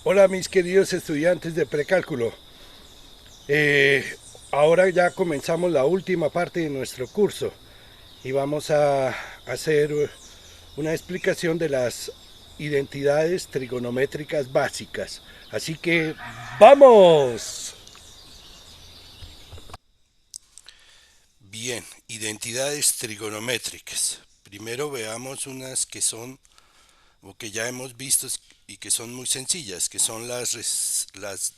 Hola mis queridos estudiantes de precálculo. Eh, Ahora ya comenzamos la última parte de nuestro curso y vamos a hacer una explicación de las identidades trigonométricas básicas. Así que ¡vamos! Bien, identidades trigonométricas. Primero veamos unas que son, o que ya hemos visto y que son muy sencillas, que son las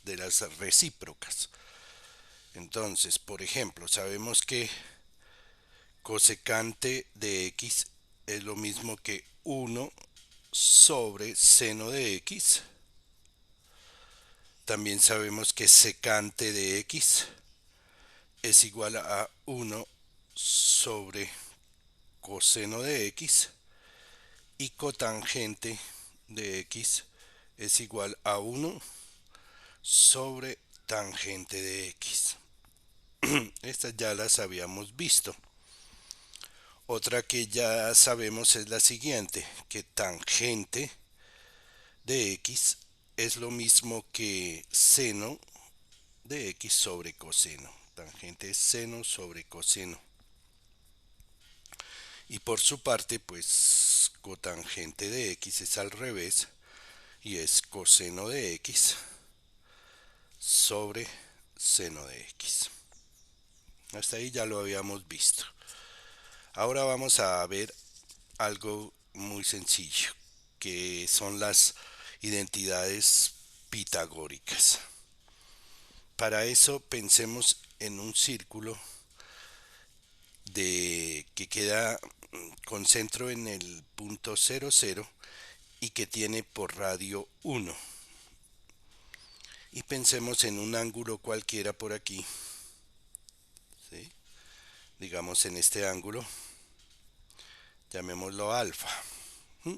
de las recíprocas. Entonces, por ejemplo, sabemos que cosecante de x es lo mismo que 1 sobre seno de x. También sabemos que secante de x es igual a 1 sobre coseno de x y cotangente de x es igual a 1 sobre tangente de x. Estas ya las habíamos visto. Otra que ya sabemos es la siguiente, que tangente de x es lo mismo que seno de x sobre coseno. Tangente es seno sobre coseno. Y por su parte, pues cotangente de x es al revés y es coseno de x sobre seno de x. Hasta ahí ya lo habíamos visto. Ahora vamos a ver algo muy sencillo, que son las identidades pitagóricas. Para eso pensemos en un círculo que queda con centro en el punto 00 y que tiene por radio 1. Y pensemos en un ángulo cualquiera por aquí, ¿sí? Digamos en este ángulo, llamémoslo alfa. ¿Mm?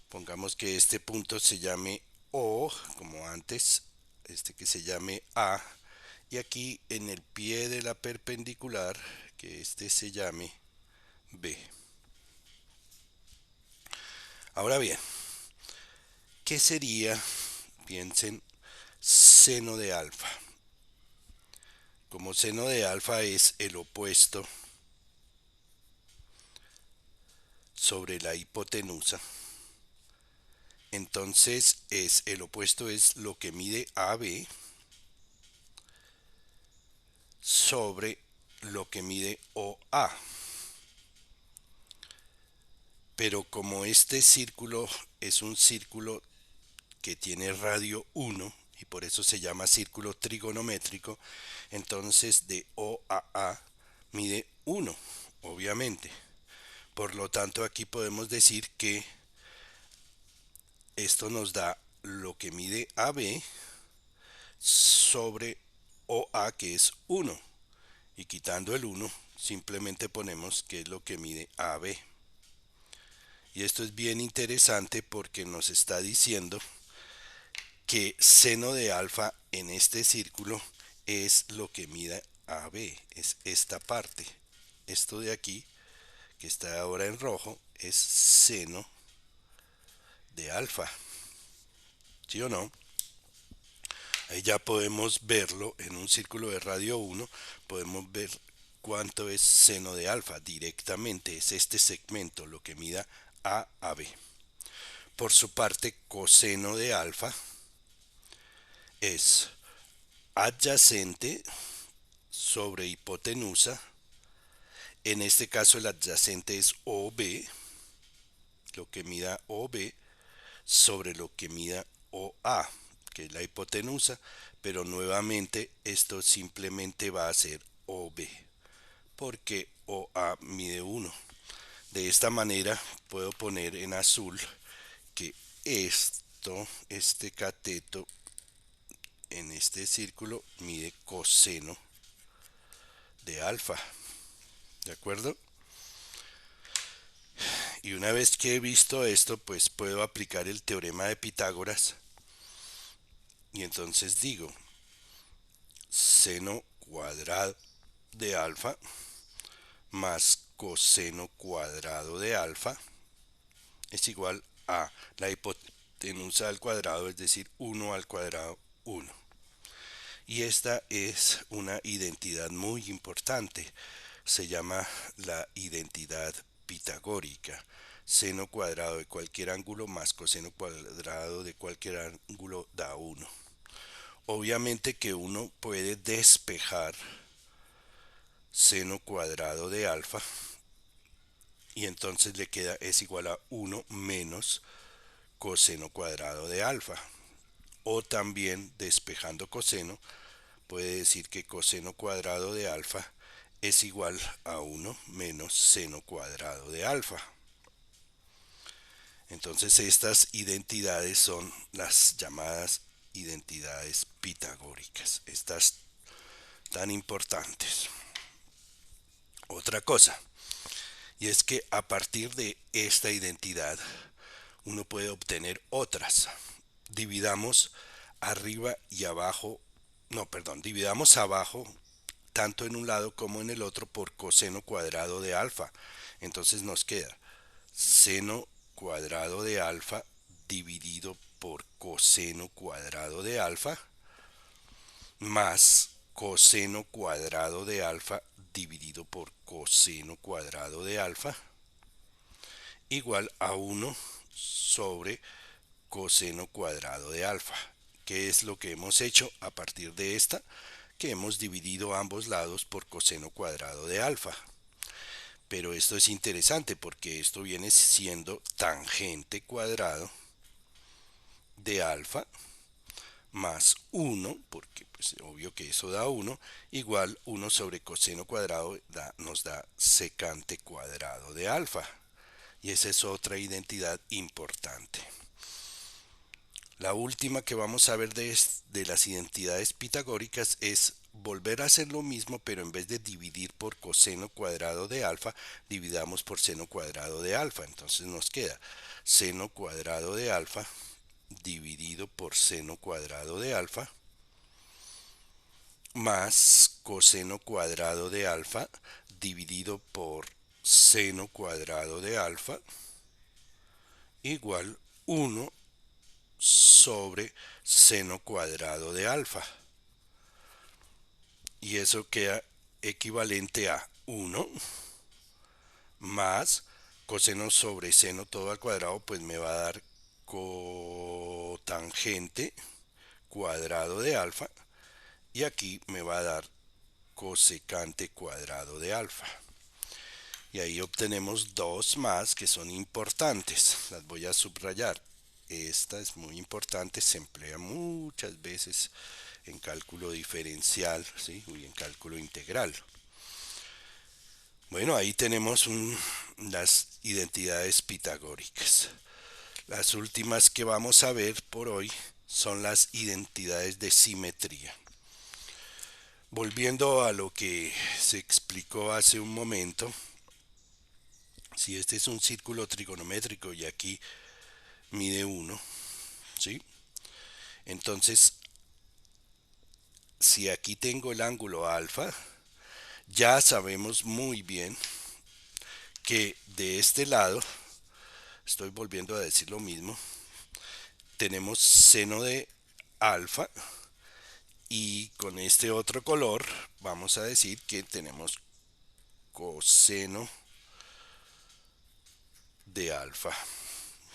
Pongamos que este punto se llame O, como antes, este que se llame A, y aquí en el pie de la perpendicular, que este se llame B. Ahora bien, ¿qué sería, piensen, seno de alfa? Como seno de alfa es el opuesto sobre la hipotenusa, entonces el opuesto es lo que mide AB sobre lo que mide OA. Pero como este círculo es un círculo que tiene radio 1 y por eso se llama círculo trigonométrico, entonces de O a A mide 1, obviamente. Por lo tanto, aquí podemos decir que esto nos da lo que mide AB sobre OA, que es 1. Y quitando el 1, simplemente ponemos que es lo que mide AB. Y esto es bien interesante porque nos está diciendo que seno de alfa en este círculo es lo que mida AB, es esta parte. Esto de aquí, que está ahora en rojo, es seno de alfa. ¿Sí o no? Ahí ya podemos verlo en un círculo de radio 1, podemos ver cuánto es seno de alfa directamente, es este segmento lo que mida A a B. Por su parte, coseno de alfa es adyacente sobre hipotenusa. En este caso el adyacente es OB, lo que mida OB sobre lo que mida OA, que es la hipotenusa, pero nuevamente esto simplemente va a ser OB, porque OA mide 1. De esta manera puedo poner en azul que este cateto en este círculo mide coseno de alfa, ¿de acuerdo? Y una vez que he visto esto, pues puedo aplicar el teorema de Pitágoras y entonces digo, seno cuadrado de alfa más coseno cuadrado de alfa es igual a la hipotenusa al cuadrado, es decir, 1 al cuadrado 1. Y esta es una identidad muy importante. Se llama la identidad pitagórica. Seno cuadrado de cualquier ángulo más coseno cuadrado de cualquier ángulo da 1. Obviamente que uno puede despejar seno cuadrado de alfa y entonces le queda es igual a 1 menos coseno cuadrado de alfa. O también despejando coseno puede decir que coseno cuadrado de alfa es igual a 1 menos seno cuadrado de alfa. Entonces estas identidades son las llamadas identidades pitagóricas, estas tan importantes. Otra cosa, y es que a partir de esta identidad uno puede obtener otras. Dividamos arriba y abajo, no, perdón, dividamos abajo tanto en un lado como en el otro por coseno cuadrado de alfa. Entonces nos queda seno cuadrado de alfa dividido por coseno cuadrado de alfa más coseno cuadrado de alfa dividido por coseno cuadrado de alfa igual a 1 sobre coseno cuadrado de alfa, que es lo que hemos hecho a partir de esta, que hemos dividido ambos lados por coseno cuadrado de alfa. Pero esto es interesante porque esto viene siendo tangente cuadrado de alfa más 1, porque pues obvio que eso da 1, igual 1 sobre coseno cuadrado nos da secante cuadrado de alfa. Y esa es otra identidad importante. La última que vamos a ver de las identidades pitagóricas es volver a hacer lo mismo, pero en vez de dividir por coseno cuadrado de alfa, dividamos por seno cuadrado de alfa. Entonces nos queda seno cuadrado de alfa dividido por seno cuadrado de alfa más coseno cuadrado de alfa dividido por seno cuadrado de alfa igual 1 sobre seno cuadrado de alfa. Y eso queda equivalente a 1 más coseno sobre seno todo al cuadrado, pues me va a dar cotangente cuadrado de alfa y aquí me va a dar cosecante cuadrado de alfa. Y ahí obtenemos dos más que son importantes. Las voy a subrayar. Esta es muy importante, se emplea muchas veces en cálculo diferencial, ¿sí? Y en cálculo integral. Bueno, ahí tenemos las identidades pitagóricas. Las últimas que vamos a ver por hoy son las identidades de simetría. Volviendo a lo que se explicó hace un momento, si este es un círculo trigonométrico y aquí mide 1, ¿sí? Entonces, si aquí tengo el ángulo alfa, ya sabemos muy bien que de este lado, estoy volviendo a decir lo mismo, tenemos seno de alfa y con este otro color vamos a decir que tenemos coseno de alfa.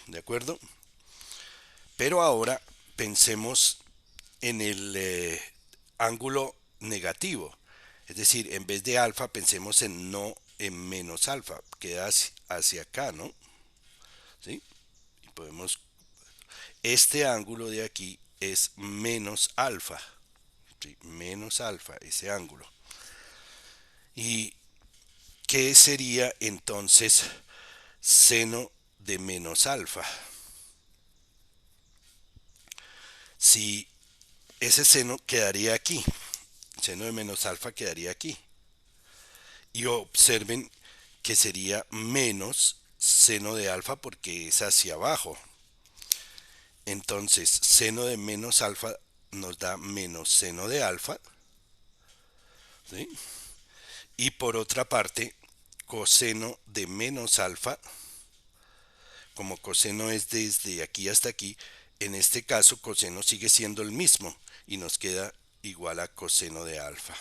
¿De acuerdo? Pero ahora pensemos en el ángulo negativo. Es decir, en vez de alfa pensemos en no en menos alfa. Queda hacia acá, ¿no? ¿Sí? Y podemos... Este ángulo de aquí es menos alfa. ¿Sí? Menos alfa, ese ángulo. ¿Y qué sería entonces seno de menos alfa? Si ese seno quedaría aquí, seno de menos alfa quedaría aquí. Y observen que sería menos seno de alfa porque es hacia abajo. Entonces, seno de menos alfa nos da menos seno de alfa. ¿Sí? Y por otra parte, coseno de menos alfa, como coseno es desde aquí hasta aquí, en este caso coseno sigue siendo el mismo y nos queda igual a coseno de alfa.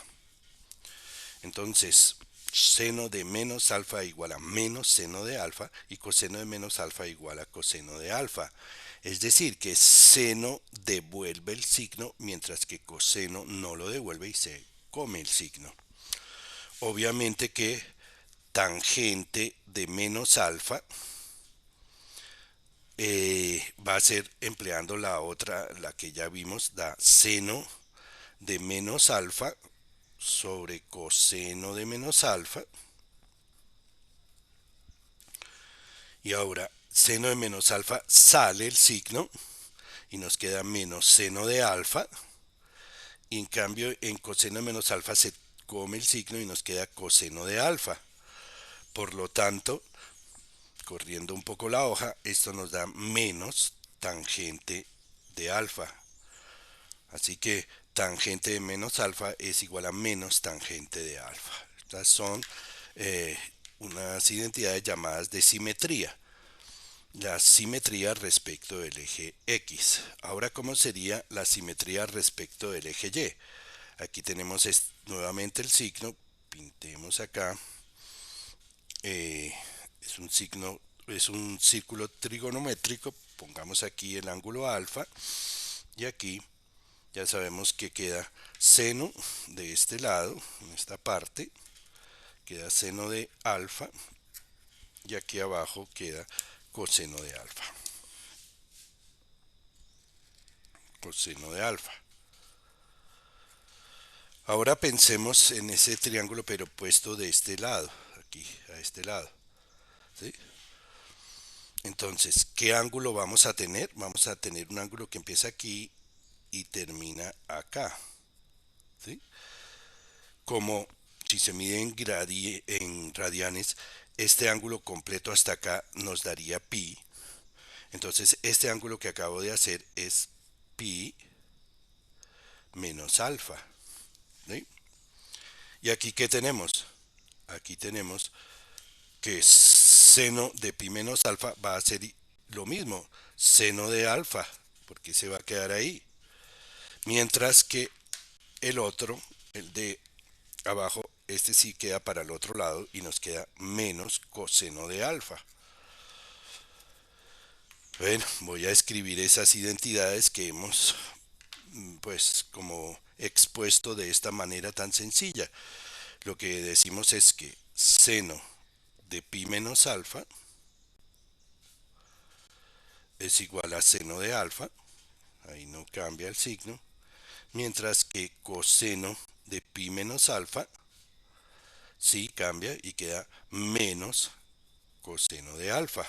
Entonces, seno de menos alfa igual a menos seno de alfa y coseno de menos alfa igual a coseno de alfa. Es decir, que seno devuelve el signo mientras que coseno no lo devuelve y se come el signo. Obviamente que tangente de menos alfa va a ser empleando la otra, la que ya vimos, da seno de menos alfa sobre coseno de menos alfa. Y ahora seno de menos alfa sale el signo y nos queda menos seno de alfa. Y en cambio en coseno de menos alfa se come el signo y nos queda coseno de alfa. Por lo tanto, corriendo un poco la hoja, esto nos da menos tangente de alfa. Así que tangente de menos alfa es igual a menos tangente de alfa. Estas son unas identidades llamadas de simetría. La simetría respecto del eje X. Ahora, ¿cómo sería la simetría respecto del eje Y? Aquí tenemos nuevamente el signo. Pintemos acá. Es un signo, es un círculo trigonométrico. Pongamos aquí el ángulo alfa. Y aquí ya sabemos que queda seno de este lado, en esta parte. Queda seno de alfa. Y aquí abajo queda coseno de alfa. Coseno de alfa. Ahora pensemos en ese triángulo pero puesto de este lado, aquí a este lado. ¿Sí? Entonces, ¿qué ángulo vamos a tener? Vamos a tener un ángulo que empieza aquí y termina acá. ¿Sí? Como si se mide en radianes, este ángulo completo hasta acá nos daría pi. Entonces, este ángulo que acabo de hacer es pi menos alfa. ¿Sí? ¿Y aquí qué tenemos? Aquí tenemos que seno de pi menos alfa va a ser lo mismo, seno de alfa, porque se va a quedar ahí. Mientras que el otro, el de abajo, este sí queda para el otro lado y nos queda menos coseno de alfa. Bueno, voy a escribir esas identidades que hemos pues como expuesto de esta manera tan sencilla. Lo que decimos es que seno de pi menos alfa es igual a seno de alfa, ahí no cambia el signo, mientras que coseno de pi menos alfa sí cambia y queda menos coseno de alfa,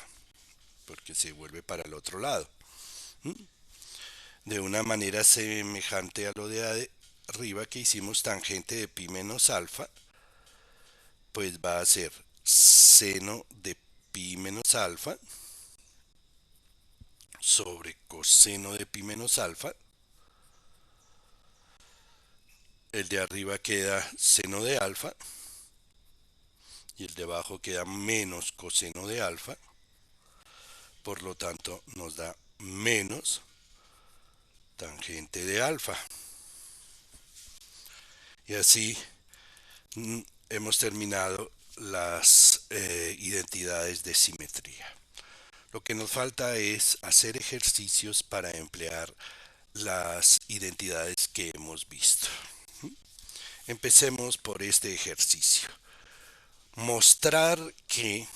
porque se vuelve para el otro lado. De una manera semejante a lo de arriba que hicimos, tangente de pi menos alfa, pues va a ser seno de pi menos alfa sobre coseno de pi menos alfa. El de arriba queda seno de alfa y el de abajo queda menos coseno de alfa. Por lo tanto, nos da menos tangente de alfa. Y así hemos terminado las identidades de simetría. Lo que nos falta es hacer ejercicios para emplear las identidades que hemos visto. Empecemos por este ejercicio. Mostrar que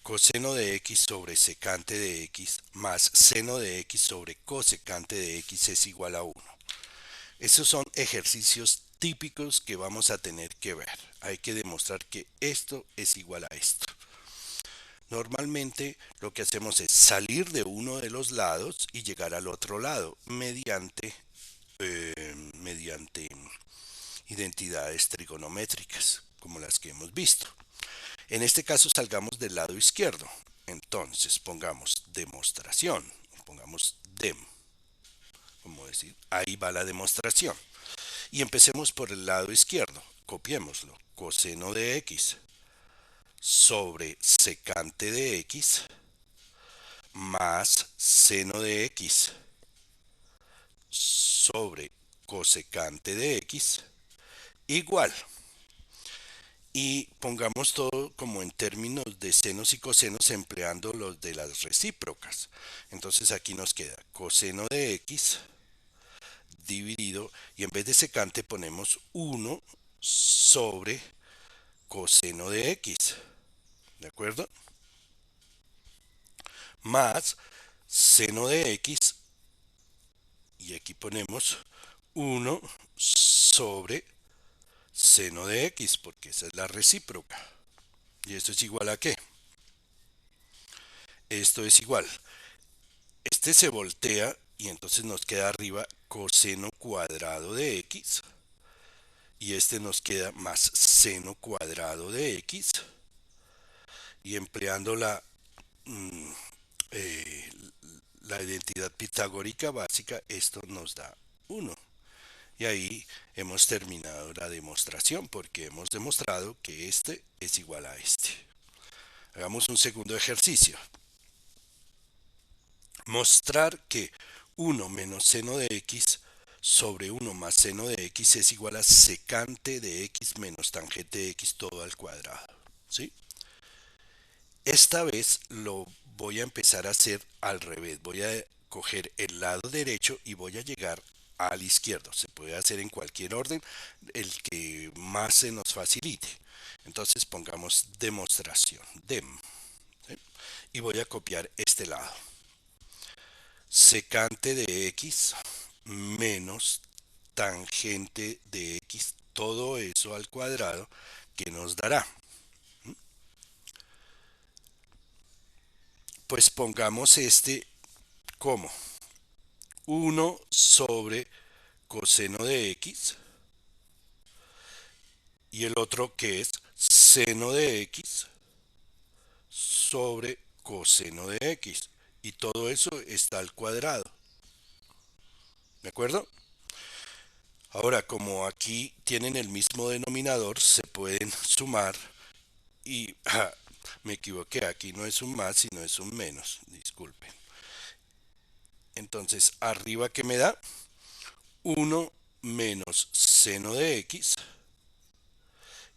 coseno de x sobre secante de x más seno de x sobre cosecante de x es igual a 1. Esos son ejercicios típicos que vamos a tener que ver. Hay que demostrar que esto es igual a esto. Normalmente lo que hacemos es salir de uno de los lados y llegar al otro lado mediante identidades trigonométricas, como las que hemos visto. En este caso salgamos del lado izquierdo. Entonces pongamos demostración, pongamos dem, como decir, ahí va la demostración. Y empecemos por el lado izquierdo, copiémoslo, coseno de x sobre secante de x más seno de x sobre cosecante de x igual. Y pongamos todo como en términos de senos y cosenos empleando los de las recíprocas. Entonces aquí nos queda coseno de x dividido, y en vez de secante ponemos 1 sobre coseno de x, ¿de acuerdo? Más seno de x, y aquí ponemos 1 sobre seno de x, porque esa es la recíproca. ¿Y esto es igual a qué? Esto es igual. Este se voltea y entonces nos queda arriba coseno cuadrado de x. Y este nos queda más seno cuadrado de x. Y empleando mm, eh, la identidad pitagórica básica, esto nos da 1. Y ahí hemos terminado la demostración porque hemos demostrado que este es igual a este. Hagamos un segundo ejercicio. Mostrar que 1 menos seno de x sobre 1 más seno de x es igual a secante de x menos tangente de x todo al cuadrado. ¿Sí? Esta vez lo voy a empezar a hacer al revés. Voy a coger el lado derecho y voy a llegar al izquierdo. Se puede hacer en cualquier orden, el que más se nos facilite. Entonces pongamos demostración, dem, ¿sí? Y voy a copiar este lado. Secante de x menos tangente de x, todo eso al cuadrado, que nos dará. Pues pongamos este como 1 sobre coseno de x y el otro que es seno de x sobre coseno de x, y todo eso está al cuadrado, ¿de acuerdo? Ahora, como aquí tienen el mismo denominador, se pueden sumar y me equivoqué, aquí no es un más sino es un menos, disculpen. Entonces arriba, que me da 1 menos seno de x,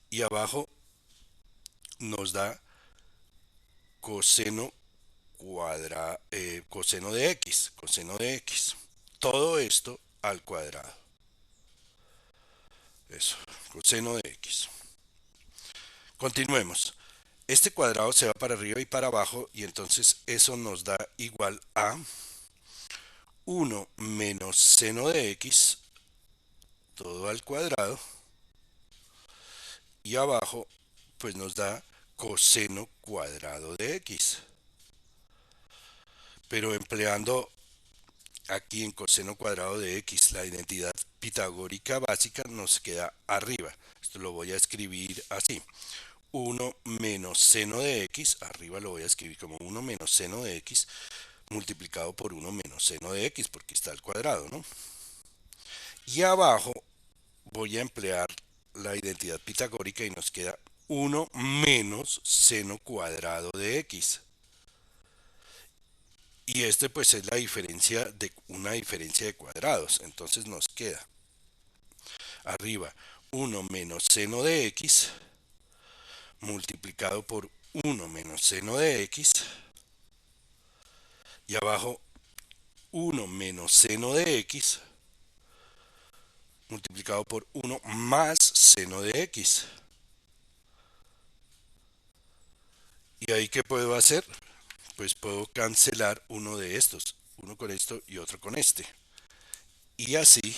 y abajo nos da coseno coseno de x, todo esto al cuadrado. Eso, coseno de x. Continuemos. Este cuadrado se va para arriba y para abajo, y entonces eso nos da igual a 1 menos seno de x todo al cuadrado, y abajo pues nos da coseno cuadrado de x. Pero empleando aquí en coseno cuadrado de x la identidad pitagórica básica, nos queda arriba. Esto lo voy a escribir así. 1 menos seno de x, arriba lo voy a escribir como 1 menos seno de x multiplicado por 1 menos seno de x, porque está al cuadrado, ¿no? Y abajo voy a emplear la identidad pitagórica y nos queda 1 menos seno cuadrado de x. Y este pues es la diferencia de una diferencia de cuadrados. Entonces nos queda arriba 1 menos seno de x multiplicado por 1 menos seno de x, y abajo 1 menos seno de x multiplicado por 1 más seno de x. ¿Y ahí qué puedo hacer? Pues puedo cancelar uno de estos, uno con esto y otro con este. Y así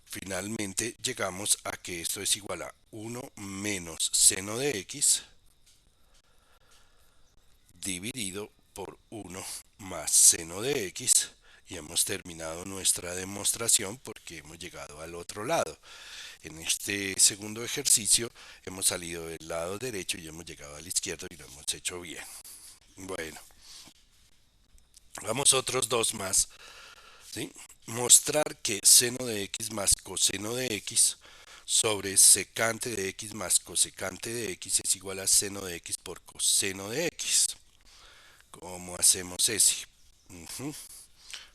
finalmente llegamos a que esto es igual a 1 menos seno de x dividido por 1 más seno de x, y hemos terminado nuestra demostración porque hemos llegado al otro lado. En este segundo ejercicio hemos salido del lado derecho y hemos llegado al izquierdo y lo hemos hecho bien. Bueno, vamos otros dos más, ¿sí? Mostrar que seno de x más coseno de x sobre secante de x más cosecante de x es igual a seno de x por coseno de x. ¿Cómo hacemos ese?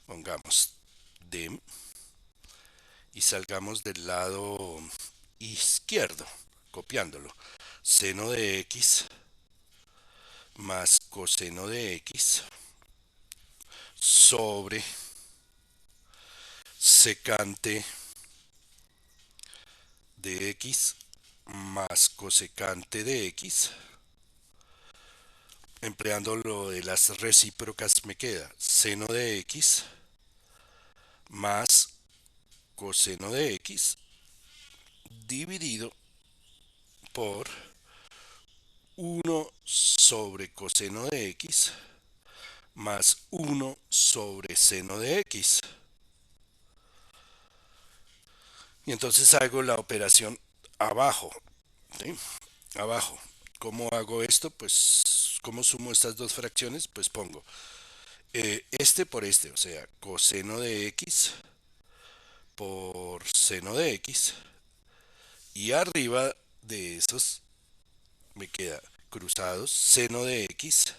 Pongamos dem, y salgamos del lado izquierdo, copiándolo. Seno de x más coseno de x sobre secante de x más cosecante de x. Empleando lo de las recíprocas me queda seno de x más coseno de x dividido por 1 sobre coseno de x más 1 sobre seno de x. Y entonces hago la operación abajo, ¿sí? Abajo. ¿Cómo hago esto? Pues, ¿cómo sumo estas dos fracciones? Pues pongo este por este, o sea, coseno de x por seno de x. Y arriba de esos me queda cruzados seno de x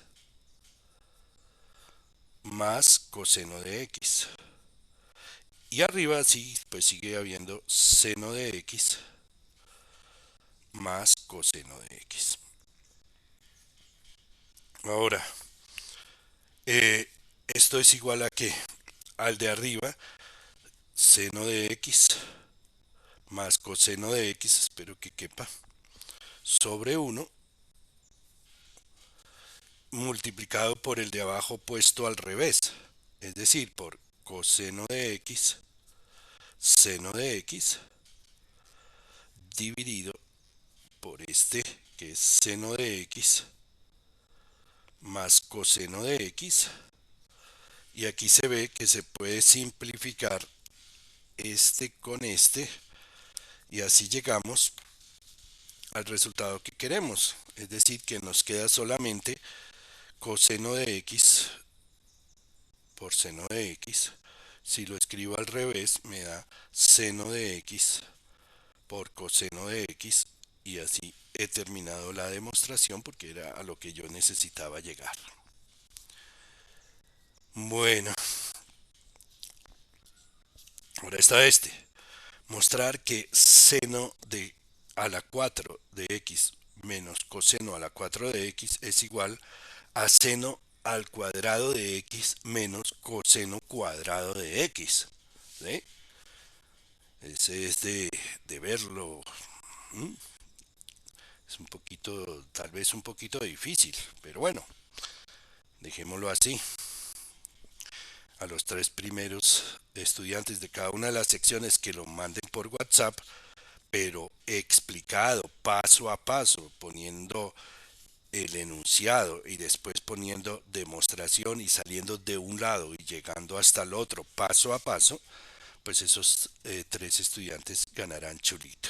más coseno de x. Y arriba sí, pues sigue habiendo seno de x más coseno de x. Ahora, esto es igual a que al de arriba, seno de x más coseno de x, espero que quepa, sobre 1 multiplicado por el de abajo puesto al revés, es decir, por coseno de x, seno de x, dividido por este que es seno de x más coseno de x. Y aquí se ve que se puede simplificar este con este y así llegamos al resultado que queremos. Es decir, que nos queda solamente coseno de x por seno de x. Si lo escribo al revés, me da seno de x por coseno de x y así he terminado la demostración porque era a lo que yo necesitaba llegar. Bueno, ahora está este. Mostrar que seno de a la 4 de x menos coseno a la 4 de x es igual a seno al cuadrado de x menos coseno cuadrado de x. ¿Sí? Ese es de verlo. ¿Mm? Es un poquito, tal vez un poquito difícil, pero bueno, dejémoslo así. A los tres primeros estudiantes de cada una de las secciones que lo manden por WhatsApp, pero explicado paso a paso, poniendo el enunciado y después poniendo demostración y saliendo de un lado y llegando hasta el otro paso a paso, pues esos tres estudiantes ganarán chulito.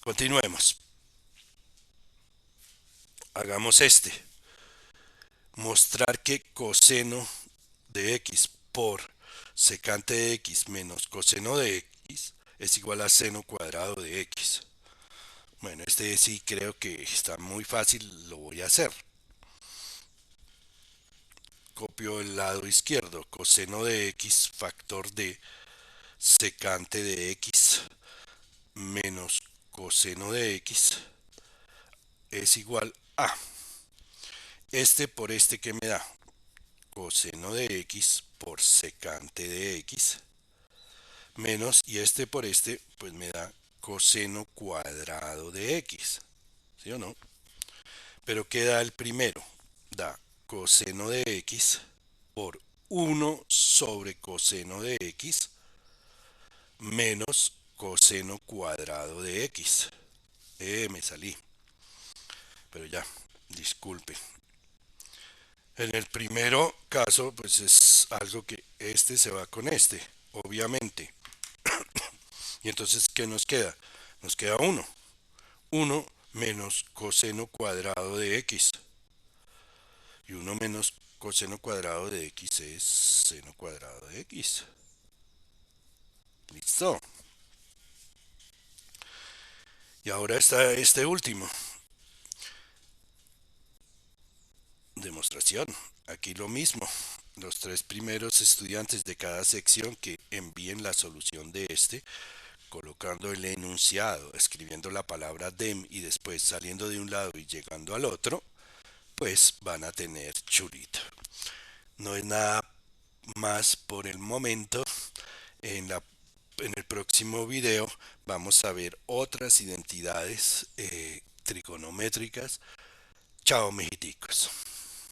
Continuemos. Hagamos este. Mostrar que coseno de x por secante de x menos coseno de x es igual a seno cuadrado de x. Bueno, este sí creo que está muy fácil, lo voy a hacer. Copio el lado izquierdo, coseno de x factor de secante de x menos coseno de x es igual a este por este que me da coseno de x por secante de x menos y este por este pues me da coseno cuadrado de x, ¿sí o no? Pero ¿qué da el primero? Da coseno de x por 1 sobre coseno de x menos coseno cuadrado de x. Me salí. Pero ya, disculpe. En el primero caso, pues es algo que este se va con este, obviamente. Y entonces, ¿qué nos queda? Nos queda 1. 1 menos coseno cuadrado de x. Y 1 menos coseno cuadrado de x es seno cuadrado de x. Listo. Y ahora está este último. Demostración. Aquí lo mismo. los tres primeros estudiantes de cada sección que envíen la solución de este, colocando el enunciado, escribiendo la palabra dem y después saliendo de un lado y llegando al otro, pues van a tener churito. No es nada más por el momento. En la en el próximo video vamos a ver otras identidades trigonométricas. Chao, mejiticos.